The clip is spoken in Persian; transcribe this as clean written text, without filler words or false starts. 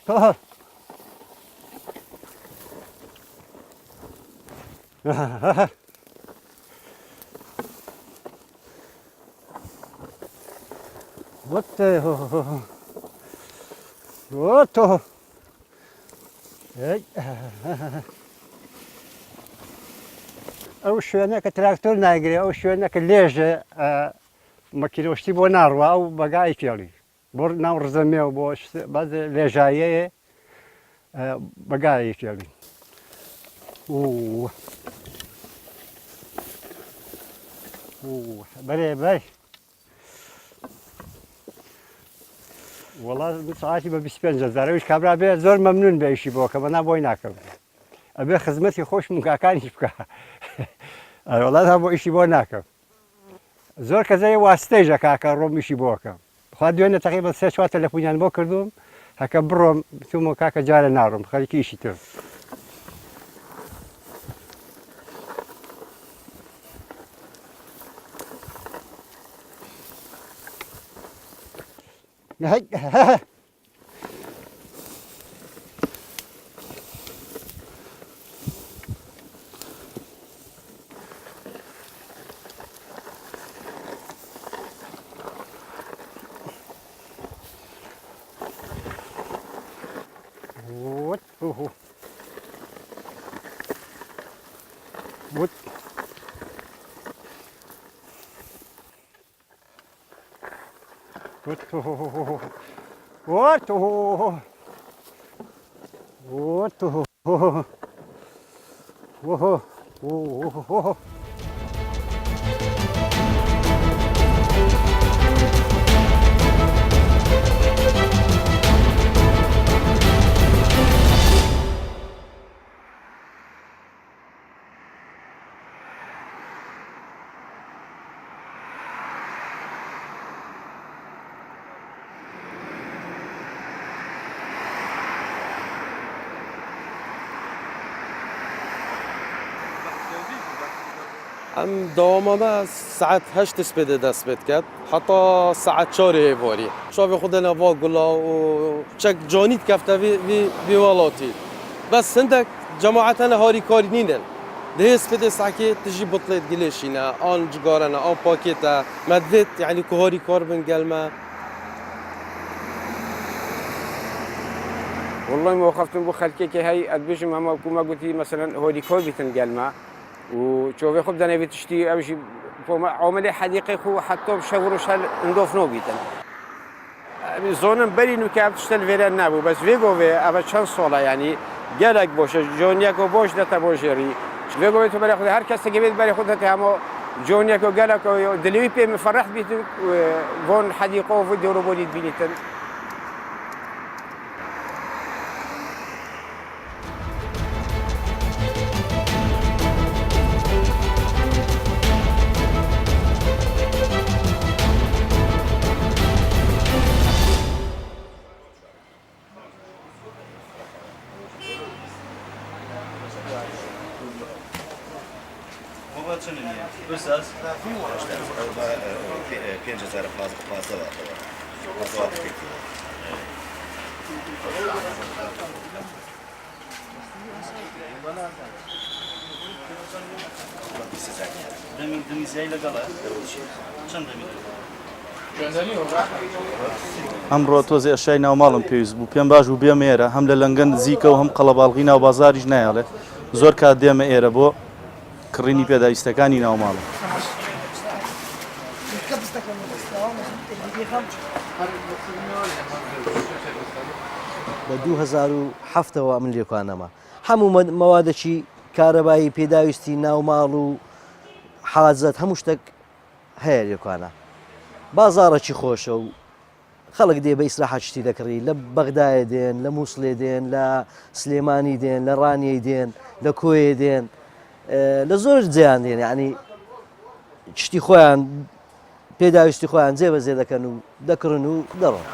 تو واتو ئەو شوێنە کە تراکتۆر ناگرێ ئەو شوێنە کە لێژە مەکیرۆشتی بۆ ناڕوە ئەو بەگای کێڵی بۆ ناو ڕزەمێ و بۆ باز لێژایەیە بەگای کێڵی بەرێ بەر وەڵا ساعتی بە 25,000 ئەویش کابرا بێ زۆر مەمنون بە ئیشی بۆ کە بەنا بۆی ناکەم ئەبێ خزمەتی خۆشم کاکانیش بکە وەڵات بۆ ئیشی بۆ ناکەم زۆر کەسەیە واستەیژە کاکە ڕۆمیشی بۆکەم خوا دوێنێ تەقریبەن 3-4 تەلەفۆنیان بۆ کردوم هەکە بڕۆم بتومەوە کاکە جارە ناڕۆم خەریکی ئیشی تر ئەم داوامەمە سعات 8 سپێدە دەست پێت کرد حتا سعات 4 هێواری شاوێ خودە نەوا گوڵا و چەک جانیت کەفتە وێ وڵاتی بەس هەندێک جەماعەتەنە هاری کاری نینن دەهێ سپێدە ساکێ تژی بوتڵێت گلێشینە ئان جگارەنە ئان پاکێتە مەدوێت یعنی کو هاری کار بن گەلمە والله موقفتم بو خەلکێکی هەی ئەدبێژم هەمە کومە گوتی مەسەلەن هۆری کۆر بیتن گەلمە وشوفي خب دنا بتشتي أمشي عملية حديقة هو حتى بشغل وشال نضاف نوبيتن زونم بري نكاب تشتل فيران نابو بس فيجو في أبى شان صلا يعني جالك بوش جونياكو بوش دتا بوشري فيجو تو بري خد هر كاس تجيب بري خد تهمو جونياكو جالك دلوي بي مفرح بيت فون حديقة وفيديو روبوليت بينيتن ئەمڕۆ تۆزی ئەشای ناوماڵم پێویست بوو پێم باش بوو بێم ئێرە هەم لە لەنگەن زیکە و هەم قەڵەباڵغی ناو بازاریش نایڵێ زۆر کات دێمە ئێرە بۆ کڕینی پێداویستەکانی ناوماڵم بە 2007ەوە من لێکوانەما هەموو مەوادەکی کارەبایی پێداویستی ناوماڵ و حاجەت هەموو شتێک هەیە لێکوانە بازاڕێکی خۆشە و خەڵک دێ بە ئیسراحەت شتی دەکڕی لە بەغدایە دێن لە مووسڵێ دێن لە سلێمانی دێن لە ڕانیەی دێن لە کۆیە دێن لە زۆر جیان دێن یعنی شتی خۆیان پێداویستی خۆیان جێبەجێ دەکەن و دەکڕن و دەڕۆن